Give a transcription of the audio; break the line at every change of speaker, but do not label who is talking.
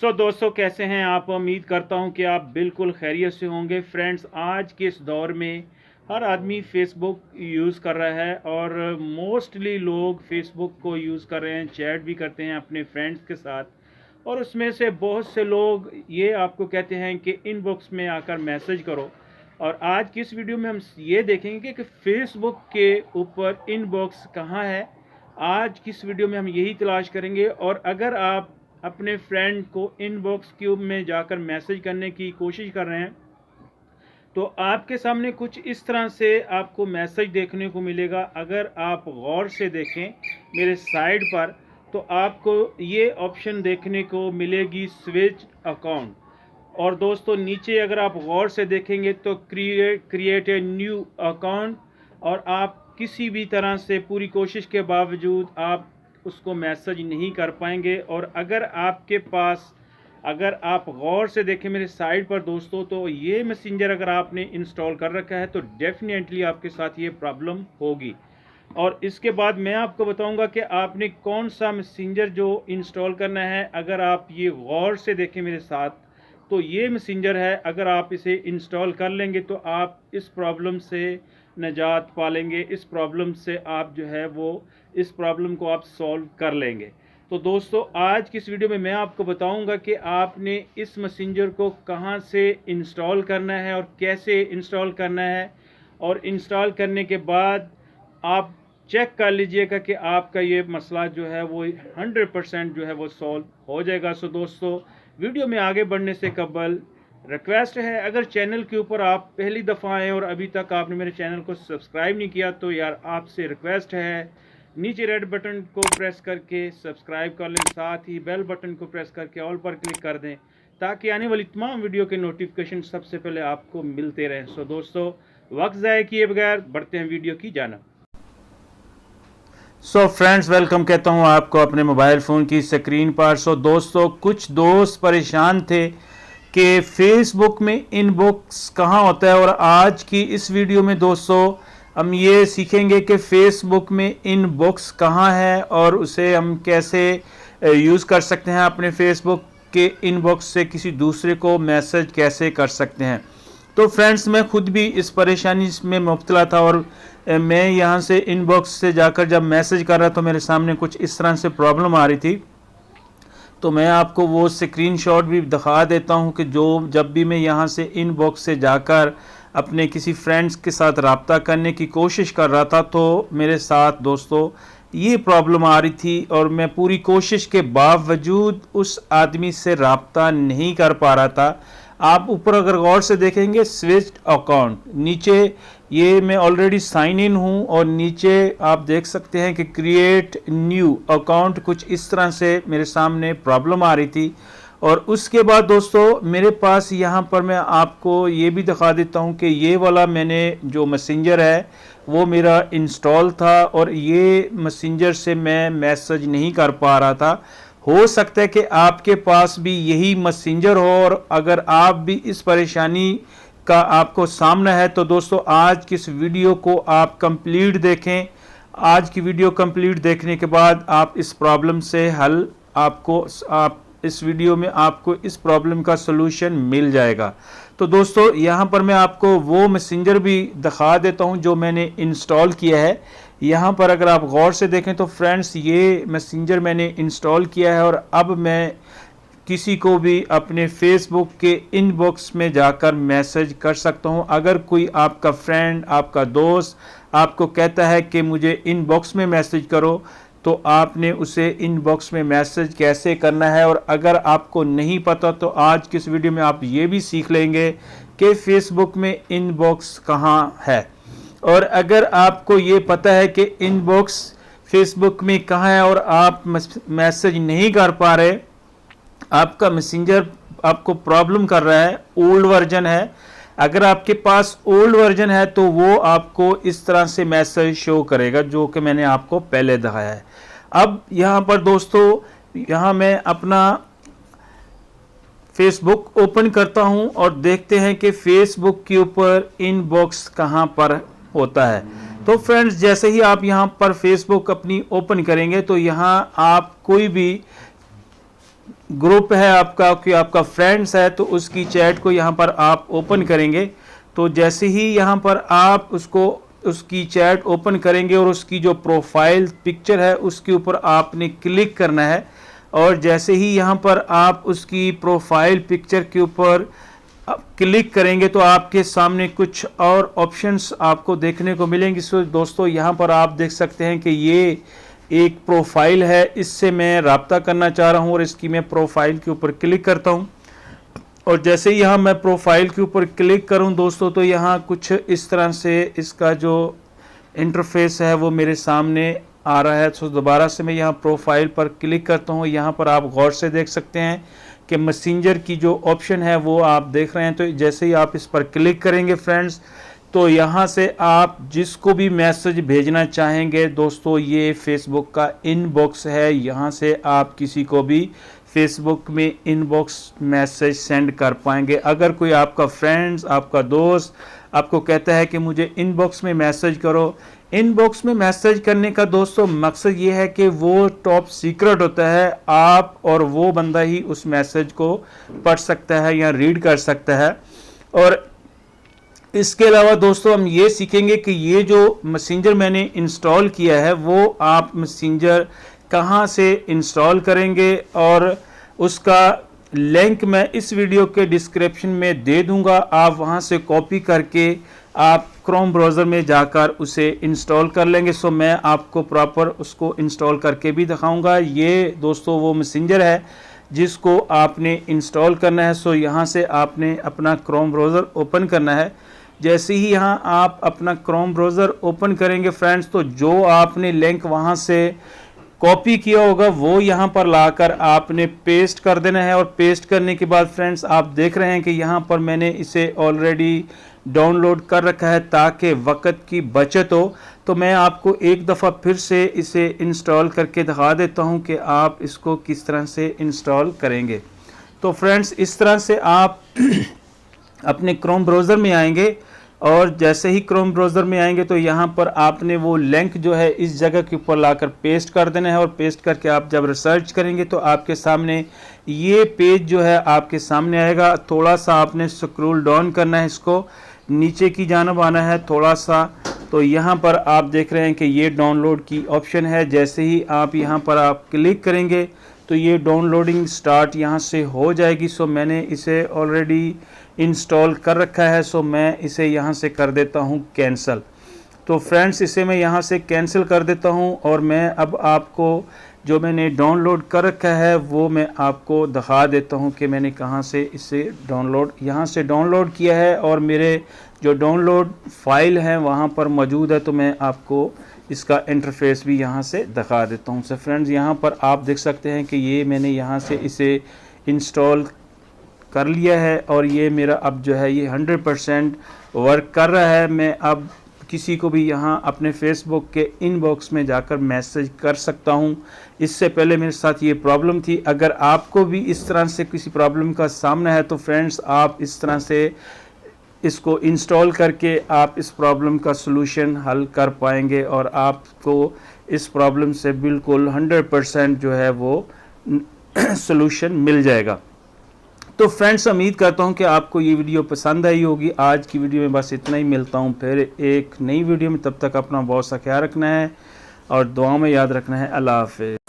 दोस्तों कैसे हैं आप। उम्मीद करता हूं कि आप बिल्कुल खैरियत से होंगे। फ्रेंड्स, आज के इस दौर में हर आदमी फेसबुक यूज़ कर रहा है और मोस्टली लोग फेसबुक को यूज़ कर रहे हैं, चैट भी करते हैं अपने फ्रेंड्स के साथ। और उसमें से बहुत से लोग ये आपको कहते हैं कि इनबॉक्स में आकर मैसेज करो। और आज की इस वीडियो में हम ये देखेंगे कि फेसबुक के ऊपर इनबॉक्स कहाँ है। आज की इस वीडियो में हम यही तलाश करेंगे। और अगर आप अपने फ्रेंड को इनबॉक्स क्यूब में जाकर मैसेज करने की कोशिश कर रहे हैं तो आपके सामने कुछ इस तरह से आपको मैसेज देखने को मिलेगा। अगर आप गौर से देखें मेरे साइड पर तो आपको ये ऑप्शन देखने को मिलेगी, स्विच अकाउंट। और दोस्तों नीचे अगर आप गौर से देखेंगे तो क्रिएट ए न्यू अकाउंट। और आप किसी भी तरह से पूरी कोशिश के बावजूद आप उसको मैसेज नहीं कर पाएंगे। और अगर आप गौर से देखें मेरे साइड पर दोस्तों, तो ये मैसेंजर अगर आपने इंस्टॉल कर रखा है तो डेफिनेटली आपके साथ ये प्रॉब्लम होगी। और इसके बाद मैं आपको बताऊंगा कि आपने कौन सा मैसेंजर जो इंस्टॉल करना है। अगर आप ये गौर से देखें मेरे साथ तो ये मैसेंजर है। अगर आप इसे इंस्टॉल कर लेंगे तो आप इस प्रॉब्लम से निजात पा लेंगे। इस प्रॉब्लम से आप जो है वो इस प्रॉब्लम को आप सॉल्व कर लेंगे। तो दोस्तों आज की इस वीडियो में मैं आपको बताऊंगा कि आपने इस मैसेंजर को कहां से इंस्टॉल करना है और कैसे इंस्टॉल करना है। और इंस्टॉल करने के बाद आप चेक कर लीजिएगा कि आपका ये मसला जो है वो 100% जो है वो सॉल्व हो जाएगा। दोस्तों वीडियो में आगे बढ़ने से कबल रिक्वेस्ट है, अगर चैनल के ऊपर आप पहली दफ़ा आए और अभी तक आपने मेरे चैनल को सब्सक्राइब नहीं किया तो यार आपसे रिक्वेस्ट है, नीचे रेड बटन को प्रेस करके सब्सक्राइब कर लें, साथ ही बेल बटन को प्रेस करके ऑल पर क्लिक कर दें ताकि आने वाली तमाम वीडियो के नोटिफिकेशन सबसे पहले आपको मिलते रहें। दोस्तों वक्त ज़ाया किए बगैर बढ़ते हैं वीडियो की जानिब। फ्रेंड्स, वेलकम कहता हूं आपको अपने मोबाइल फ़ोन की स्क्रीन पर। दोस्तों कुछ दोस्त परेशान थे कि फेसबुक में इनबॉक्स कहाँ होता है, और आज की इस वीडियो में दोस्तों हम ये सीखेंगे कि फेसबुक में इनबॉक्स कहाँ है और उसे हम कैसे यूज़ कर सकते हैं। अपने फेसबुक के इनबॉक्स से किसी दूसरे को मैसेज कैसे कर सकते हैं। तो फ्रेंड्स, मैं खुद भी इस परेशानी में मुब्तला था और मैं यहाँ से इनबॉक्स से जाकर जब मैसेज कर रहा तो मेरे सामने कुछ इस तरह से प्रॉब्लम आ रही थी। तो मैं आपको वो स्क्रीनशॉट भी दिखा देता हूँ कि जब भी मैं यहाँ से इनबॉक्स से जाकर अपने किसी फ्रेंड्स के साथ रब्ता करने की कोशिश कर रहा था तो मेरे साथ दोस्तों ये प्रॉब्लम आ रही थी और मैं पूरी कोशिश के बावजूद उस आदमी से रब्ता नहीं कर पा रहा था। आप ऊपर अगर गौर से देखेंगे स्विच अकाउंट, नीचे ये मैं ऑलरेडी साइन इन हूँ और नीचे आप देख सकते हैं कि क्रिएट न्यू अकाउंट, कुछ इस तरह से मेरे सामने प्रॉब्लम आ रही थी। और उसके बाद दोस्तों मेरे पास यहाँ पर मैं आपको ये भी दिखा देता हूँ कि ये वाला मैंने जो मैसेंजर है वो मेरा इंस्टॉल था और ये मैसेंजर से मैं मैसेज नहीं कर पा रहा था। हो सकता है कि आपके पास भी यही मैसेंजर हो और अगर आप भी इस परेशानी का आपको सामना है तो दोस्तों आज की इस वीडियो को आप कंप्लीट देखें। आज की वीडियो कंप्लीट देखने के बाद आप इस प्रॉब्लम से हल आप इस वीडियो में आपको इस प्रॉब्लम का सलूशन मिल जाएगा। तो दोस्तों यहाँ पर मैं आपको वो मैसेंजर भी दिखा देता हूँ जो मैंने इंस्टॉल किया है। यहाँ पर अगर आप गौर से देखें तो फ्रेंड्स ये मैसेंजर मैंने इंस्टॉल किया है और अब मैं किसी को भी अपने फेसबुक के इनबॉक्स में जाकर मैसेज कर सकता हूँ। अगर कोई आपका फ्रेंड, आपका दोस्त आपको कहता है कि मुझे इनबॉक्स में मैसेज करो तो आपने उसे इनबॉक्स में मैसेज कैसे करना है। और अगर आपको नहीं पता तो आज की इस वीडियो में आप ये भी सीख लेंगे कि फेसबुक में इनबॉक्स कहाँ है। और अगर आपको ये पता है कि इनबॉक्स फेसबुक में कहाँ है और आप मैसेज नहीं कर पा रहे, आपका मैसेंजर आपको प्रॉब्लम कर रहा है, ओल्ड वर्जन है, अगर आपके पास ओल्ड वर्जन है तो वो आपको इस तरह से मैसेज शो करेगा जो कि मैंने आपको पहले दिखाया है। अब यहाँ पर दोस्तों यहाँ मैं अपना फेसबुक ओपन करता हूँ और देखते हैं कि फेसबुक के ऊपर इनबॉक्स कहाँ पर होता है। तो फ्रेंड्स जैसे ही आप यहाँ पर फेसबुक अपनी ओपन करेंगे तो यहाँ आप कोई भी ग्रुप है आपका, कि आपका फ्रेंड्स है, तो उसकी चैट को यहाँ पर आप ओपन करेंगे। तो जैसे ही यहाँ पर आप उसकी चैट ओपन करेंगे और उसकी जो प्रोफाइल पिक्चर है उसके ऊपर आपने क्लिक करना है। और जैसे ही यहाँ पर आप उसकी प्रोफाइल पिक्चर के ऊपर क्लिक करेंगे तो आपके सामने कुछ और ऑप्शंस आपको देखने को मिलेंगे। सो दोस्तों, यहाँ पर आप देख सकते हैं कि ये एक प्रोफाइल है, इससे मैं राब्ता करना चाह रहा हूँ और इसकी मैं प्रोफाइल के ऊपर क्लिक करता हूँ। और जैसे ही यहाँ मैं प्रोफाइल के ऊपर क्लिक करूँ दोस्तों, तो यहाँ कुछ इस तरह से इसका जो इंटरफेस है वो मेरे सामने आ रहा है। तो दोबारा से मैं यहाँ प्रोफाइल पर क्लिक करता हूँ। यहाँ पर आप गौर से देख सकते हैं कि मैसेंजर की जो ऑप्शन है वो आप देख रहे हैं। तो जैसे ही आप इस पर क्लिक करेंगे फ्रेंड्स, तो यहाँ से आप जिसको भी मैसेज भेजना चाहेंगे दोस्तों, ये फेसबुक का इनबॉक्स है। यहाँ से आप किसी को भी फेसबुक में इनबॉक्स मैसेज सेंड कर पाएंगे। अगर कोई आपका फ्रेंड्स, आपका दोस्त आपको कहता है कि मुझे इनबॉक्स में मैसेज करो, इनबॉक्स में मैसेज करने का दोस्तों मकसद ये है कि वो टॉप सीक्रेट होता है, आप और वो बंदा ही उस मैसेज को पढ़ सकता है या रीड कर सकता है। और इसके अलावा दोस्तों हम ये सीखेंगे कि ये जो मैसेंजर मैंने इंस्टॉल किया है वो आप मैसेंजर कहाँ से इंस्टॉल करेंगे, और उसका लिंक मैं इस वीडियो के डिस्क्रिप्शन में दे दूंगा। आप वहाँ से कॉपी करके आप क्रोम ब्राउज़र में जाकर उसे इंस्टॉल कर लेंगे। सो मैं आपको प्रॉपर उसको इंस्टॉल करके भी दिखाऊंगा। ये दोस्तों वो मैसेंजर है जिसको आपने इंस्टॉल करना है। सो यहाँ से आपने अपना क्रोम ब्राउज़र ओपन करना है। जैसे ही यहाँ आप अपना क्रोम ब्राउज़र ओपन करेंगे फ्रेंड्स, तो जो आपने लिंक वहाँ से कॉपी किया होगा वो यहाँ पर लाकर आपने पेस्ट कर देना है। और पेस्ट करने के बाद फ्रेंड्स आप देख रहे हैं कि यहाँ पर मैंने इसे ऑलरेडी डाउनलोड कर रखा है ताकि वक्त की बचत हो। तो मैं आपको एक दफ़ा फिर से इसे इंस्टॉल करके दिखा देता हूँ कि आप इसको किस तरह से इंस्टॉल करेंगे। तो फ्रेंड्स इस तरह से आप अपने क्रोम ब्राउज़र में आएंगे, और जैसे ही क्रोम ब्राउज़र में आएंगे तो यहाँ पर आपने वो लिंक जो है इस जगह के ऊपर लाकर पेस्ट कर देना है। और पेस्ट करके आप जब रिसर्च करेंगे तो आपके सामने ये पेज जो है आपके सामने आएगा। थोड़ा सा आपने स्क्रॉल डाउन करना है, इसको नीचे की जानब आना है थोड़ा सा। तो यहाँ पर आप देख रहे हैं कि ये डाउनलोड की ऑप्शन है। जैसे ही आप यहाँ पर आप क्लिक करेंगे तो ये डाउनलोडिंग स्टार्ट यहाँ से हो जाएगी। सो मैंने इसे ऑलरेडी इंस्टॉल कर रखा है, सो मैं इसे यहाँ से कर देता हूँ कैंसिल। तो फ्रेंड्स इसे मैं यहाँ से कैंसिल कर देता हूँ, और मैं अब आपको जो मैंने डाउनलोड कर रखा है वो मैं आपको दिखा देता हूँ कि मैंने कहाँ से इसे यहाँ से डाउनलोड किया है, और मेरे जो डाउनलोड फाइल हैं वहाँ पर मौजूद है। तो मैं आपको इसका इंटरफेस भी यहाँ से दिखा देता हूँ। सो फ्रेंड्स यहाँ पर आप देख सकते हैं कि ये मैंने यहाँ से इसे इंस्टॉल कर लिया है, और ये मेरा अब जो है ये 100% वर्क कर रहा है। मैं अब किसी को भी यहाँ अपने फेसबुक के इनबॉक्स में जाकर मैसेज कर सकता हूँ। इससे पहले मेरे साथ ये प्रॉब्लम थी। अगर आपको भी इस तरह से किसी प्रॉब्लम का सामना है तो फ्रेंड्स आप इस तरह से इसको इंस्टॉल करके आप इस प्रॉब्लम का सलूशन हल कर पाएंगे, और आपको इस प्रॉब्लम से बिल्कुल 100% जो है वो सलूशन मिल जाएगा। तो फ्रेंड्स उम्मीद करता हूं कि आपको ये वीडियो पसंद आई होगी। आज की वीडियो में बस इतना ही। मिलता हूं फिर एक नई वीडियो में, तब तक अपना बहुत सा ख्याल रखना है और दुआ में याद रखना है। अल्लाह हाफ़िज़।